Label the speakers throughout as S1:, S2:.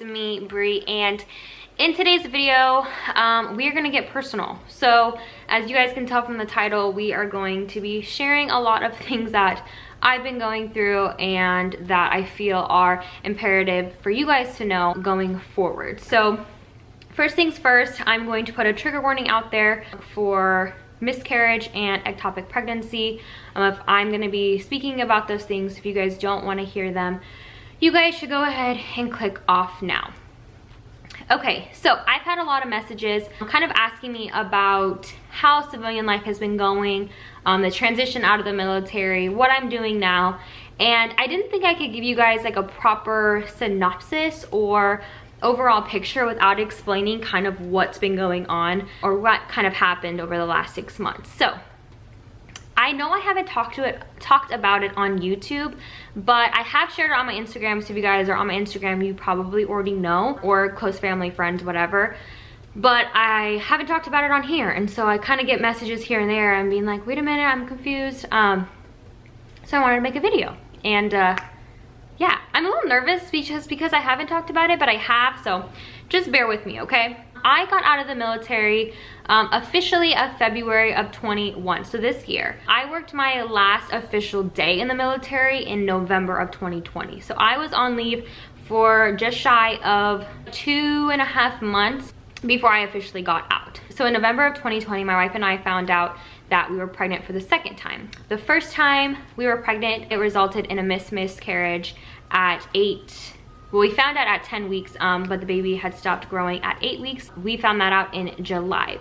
S1: it's me, Bree, and in today's video, we are gonna get personal. So as you guys can tell from the title, we are going to be sharing a lot of things that I've been going through and that I feel are imperative for you guys to know going forward. So first things first, I'm going to put a trigger warning out there for miscarriage and ectopic pregnancy. If I'm going to be speaking about those things, if you guys don't want to hear them, you guys should go ahead and click off now. Okay, so I've had a lot of messages kind of asking me about how civilian life has been going, the transition out of the military, what I'm doing now, and I didn't think I could give you guys like a proper synopsis or overall picture without explaining kind of what's been going on or what kind of happened over the last 6 months. So I know I haven't talked about it on YouTube, but I have shared it on my Instagram. So if you guys are on my Instagram, you probably already know, or close family, friends, whatever. But I haven't talked about it on here, and so I kind of get messages here and there and being like, wait a minute, I'm confused. So I wanted to make a video, and yeah, I'm a little nervous because I haven't talked about it, but I have, so just bear with me, okay? I got out of the military officially of February of 21, so this year. I worked my last official day in the military in November of 2020. So I was on leave for just shy of 2.5 months before I officially got out. So in November of 2020, my wife and I found out that we were pregnant for the second time. The first time we were pregnant, it resulted in a miscarriage at we found out at 10 weeks, but the baby had stopped growing at 8 weeks. We found that out in July.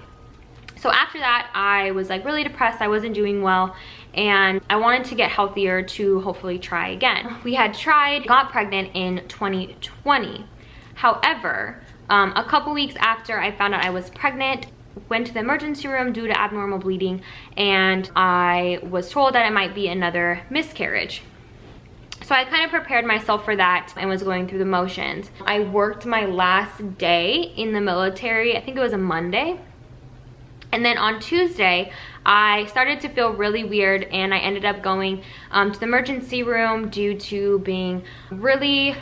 S1: So after that, I was like really depressed. I wasn't doing well, and I wanted to get healthier to hopefully try again. We had tried, got pregnant in 2020. However, a couple weeks after I found out I was pregnant, went to the emergency room due to abnormal bleeding, and I was told that it might be another miscarriage. So I kind of prepared myself for that and was going through the motions. I worked my last day in the military, I think it was a Monday. And then on Tuesday, I started to feel really weird, and I ended up going to the emergency room due to being really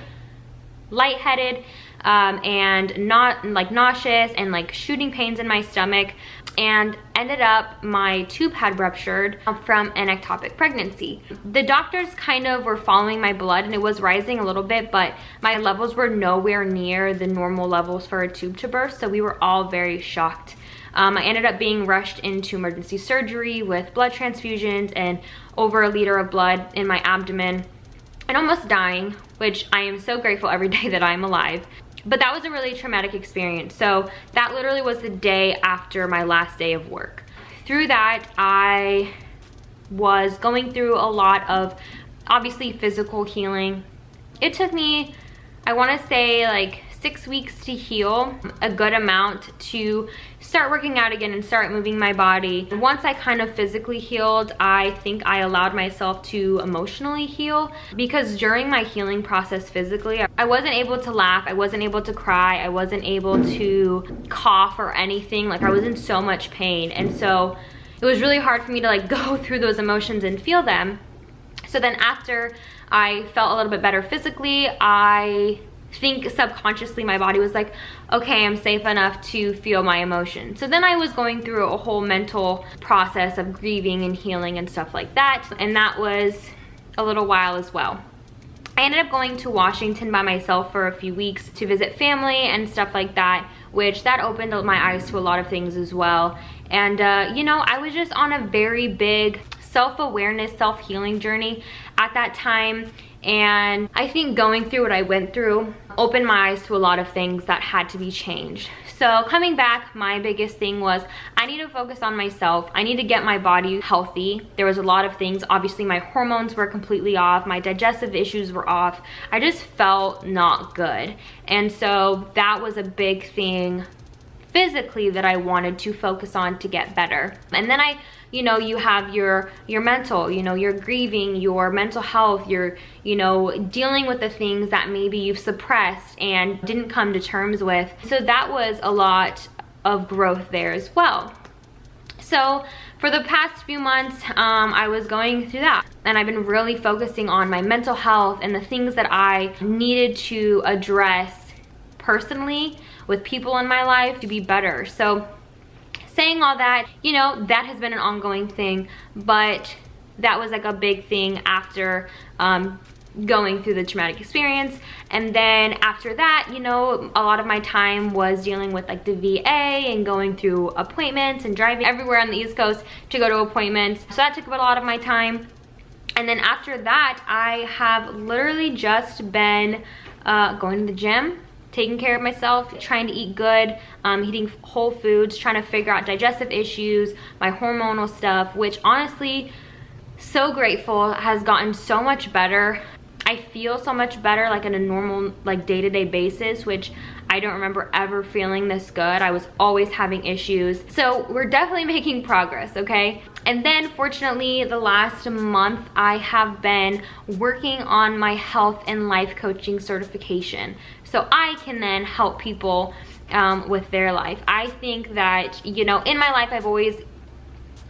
S1: lightheaded and not like nauseous and like shooting pains in my stomach, and ended up my tube had ruptured from an ectopic pregnancy. The doctors kind of were following my blood, and it was rising a little bit, but my levels were nowhere near the normal levels for a tube to burst, so we were all very shocked. I ended up being rushed into emergency surgery with blood transfusions and over 1 liter of blood in my abdomen, and almost dying, which I am so grateful every day that I'm alive. But that was a really traumatic experience. So that literally was the day after my last day of work. Through that, I was going through a lot of obviously physical healing. It took me, I want to say like 6 weeks to heal, a good amount to start working out again and start moving my body. Once I kind of physically healed, I think I allowed myself to emotionally heal, because during my healing process physically, I wasn't able to laugh, I wasn't able to cry, I wasn't able to cough or anything. Like, I was in so much pain, and so it was really hard for me to like go through those emotions and feel them. So then after I felt a little bit better physically, I think subconsciously my body was like, okay, I'm safe enough to feel my emotions. So then I was going through a whole mental process of grieving and healing and stuff like that, and that was a little while as well. I ended up going to Washington by myself for a few weeks to visit family and stuff like that, which that opened my eyes to a lot of things as well. And you know, I was just on a very big self-awareness, self-healing journey at that time. And I think going through what I went through opened my eyes to a lot of things that had to be changed. So coming back, my biggest thing was I need to focus on myself. I need to get my body healthy. There was a lot of things. Obviously, my hormones were completely off. My digestive issues were off. I just felt not good. And so that was a big thing physically that I wanted to focus on to get better. And then you know, you have your mental, you know, you're grieving, your mental health, you're, you know, dealing with the things that maybe you've suppressed and didn't come to terms with. So that was a lot of growth there as well. So for the past few months, I was going through that, and I've been really focusing on my mental health and the things that I needed to address personally with people in my life to be better. So saying all that, you know, that has been an ongoing thing, but that was like a big thing after going through the traumatic experience. And then after that, you know, a lot of my time was dealing with like the VA and going through appointments and driving everywhere on the East Coast to go to appointments. So that took up a lot of my time. And then after that, I have literally just been going to the gym, taking care of myself, trying to eat good, eating whole foods, trying to figure out digestive issues, my hormonal stuff, which honestly, so grateful, has gotten so much better. I feel so much better like on a normal like day-to-day basis, which I don't remember ever feeling this good. I was always having issues. So we're definitely making progress, okay? And then fortunately the last month I have been working on my health and life coaching certification, so I can then help people with their life. I think that, you know, in my life I've always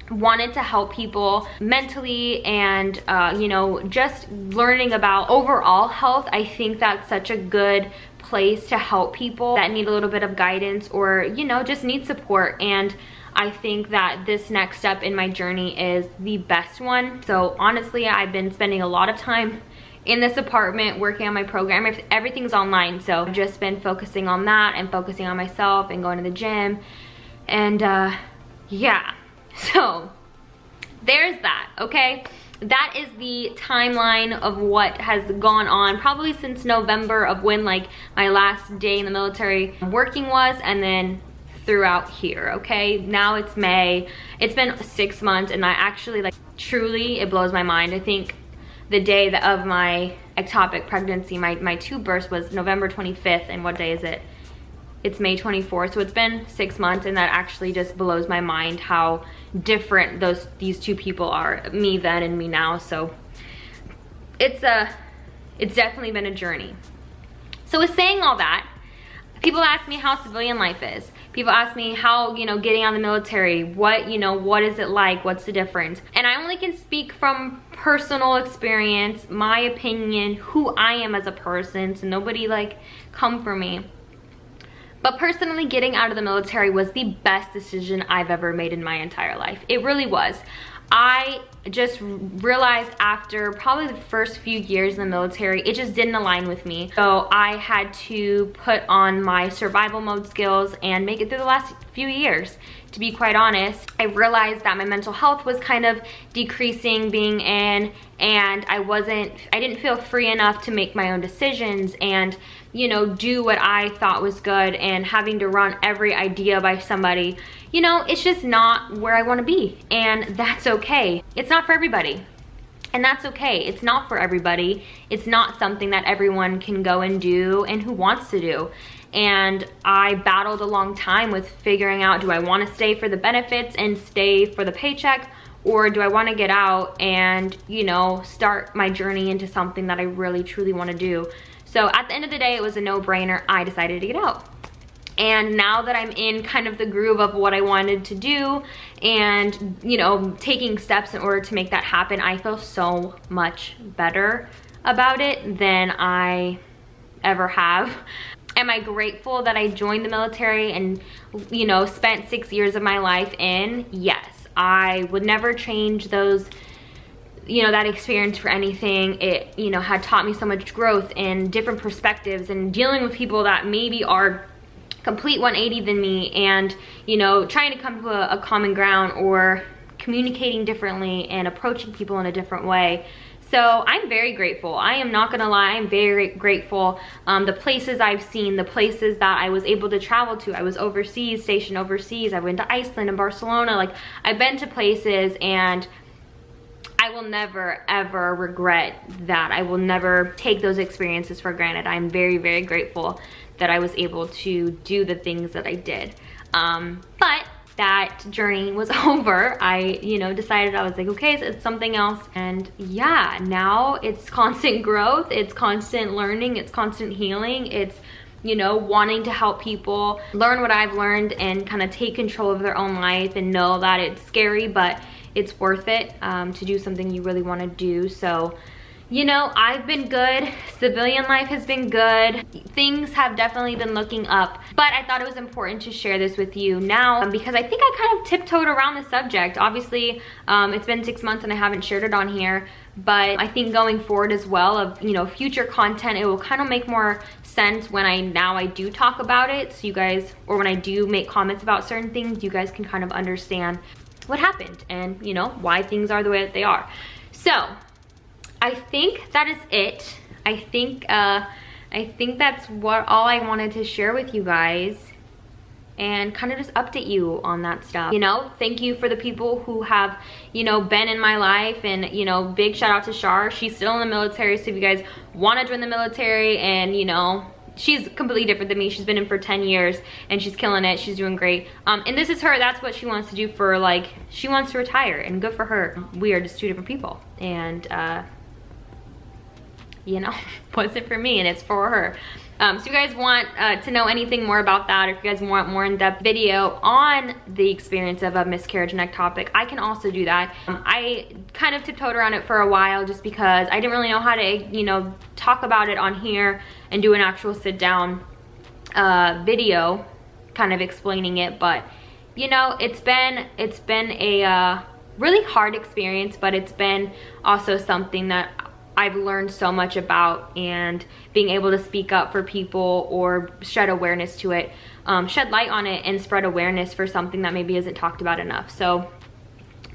S1: wanted to help people mentally and you know, just learning about overall health. I think that's such a good place to help people that need a little bit of guidance or, you know, just need support. And I think that this next step in my journey is the best one. So honestly, I've been spending a lot of time in this apartment working on my program. Everything's online, so I've just been focusing on that and focusing on myself and going to the gym. And yeah, so there's that, okay? That is the timeline of what has gone on probably since November, of when like my last day in the military working was, and then throughout here, okay? Now it's May. It's been 6 months, and I actually, like, truly, it blows my mind. I think the day of my ectopic pregnancy, my tube burst was November 25th, and what day is it? It's May 24th, so it's been 6 months, and that actually just blows my mind how different these two people are, me then and me now. So it's definitely been a journey. So with saying all that, people ask me how civilian life is. People ask me how, you know, getting out of the military, what, you know, what is it like, what's the difference? And I only can speak from personal experience, my opinion, who I am as a person, so nobody like come for me. But personally, getting out of the military was the best decision I've ever made in my entire life. It really was. I just realized after probably the first few years in the military, it just didn't align with me. So I had to put on my survival mode skills and make it through the last few years. To be quite honest, I realized that my mental health was kind of decreasing being in, and I didn't feel free enough to make my own decisions and, you know, do what I thought was good, and having to run every idea by somebody. You know, it's just not where I want to be, and that's okay. It's not for everybody, and that's okay. It's not for everybody. It's not something that everyone can go and do and who wants to do. And I battled a long time with figuring out, do I want to stay for the benefits and stay for the paycheck, or do I want to get out and, you know, start my journey into something that I really truly want to do? So at the end of the day, it was a no-brainer. I decided to get out. And now that I'm in kind of the groove of what I wanted to do and, you know, taking steps in order to make that happen, I feel so much better about it than I ever have. Am I grateful that I joined the military and, you know, spent 6 years of my life in? Yes. I would never change those, you know, that experience for anything. It, you know, had taught me so much growth and different perspectives and dealing with people that maybe are complete 180 than me, and, you know, trying to come to a common ground or communicating differently and approaching people in a different way. So I'm very grateful. I am not gonna lie, I'm very grateful. The places I've seen, the places that I was able to travel to. I was overseas, stationed overseas. I went to Iceland and Barcelona. Like, I've been to places, and I will never ever regret that. I will never take those experiences for granted. I'm very, very grateful that I was able to do the things that I did. But that journey was over. I, you know, decided, I was like, okay, so it's something else. And yeah, now it's constant growth, it's constant learning, it's constant healing, it's, you know, wanting to help people learn what I've learned and kind of take control of their own life and know that it's scary, but it's worth it to do something you really want to do. So You know, I've been good. Civilian life has been good. Things have definitely been looking up, but I thought it was important to share this with you now because I think I kind of tiptoed around the subject. Obviously, it's been 6 months and I haven't shared it on here, but I think going forward as well of, you know, future content, it will kind of make more sense when I do talk about it. So you guys, or when I do make comments about certain things, you guys can kind of understand what happened and, you know, why things are the way that they are. So I think that is it. I think that's all I wanted to share with you guys and kind of just update you on that stuff. You know, thank you for the people who have, you know, been in my life, and, you know, big shout out to Shar. She's still in the military, so if you guys want to join the military, and, you know, she's completely different than me. She's been in for 10 years and she's killing it. She's doing great. And this is her, that's what she wants to do for, like, she wants to retire, and good for her. We are just two different people, and you know, wasn't for me and it's for her. So if you guys want to know anything more about that, or if you guys want more in-depth video on the experience of a miscarriage and ectopic, I can also do that. I kind of tiptoed around it for a while just because I didn't really know how to, you know, talk about it on here and do an actual sit down video kind of explaining it. But, you know, it's been a really hard experience, but it's been also something that I've learned so much about, and being able to speak up for people or shed awareness to it, shed light on it and spread awareness for something that maybe isn't talked about enough. So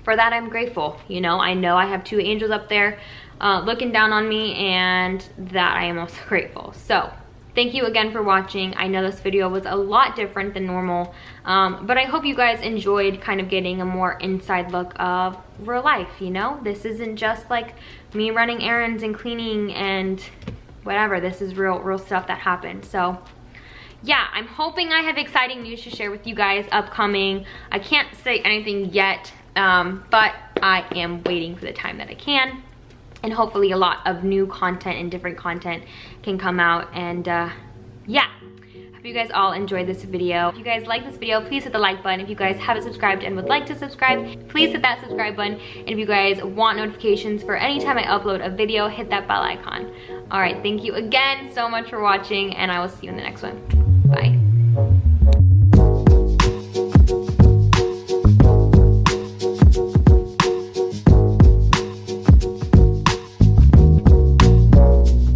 S1: for that, I'm grateful. You know I have two angels up there looking down on me, and that I am also grateful. So thank you again for watching. I know this video was a lot different than normal, but I hope you guys enjoyed kind of getting a more inside look of real life. You know, this isn't just like me running errands and cleaning and whatever. This is real stuff that happened. So yeah, I'm hoping I have exciting news to share with you guys upcoming. I can't say anything yet, but I am waiting for the time that I can. And hopefully a lot of new content and different content can come out. And yeah, hope you guys all enjoyed this video. If you guys like this video, please hit the like button. If you guys haven't subscribed and would like to subscribe, please hit that subscribe button. And if you guys want notifications for any time I upload a video, hit that bell icon. All right, thank you again so much for watching, and I will see you in the next one. Bye.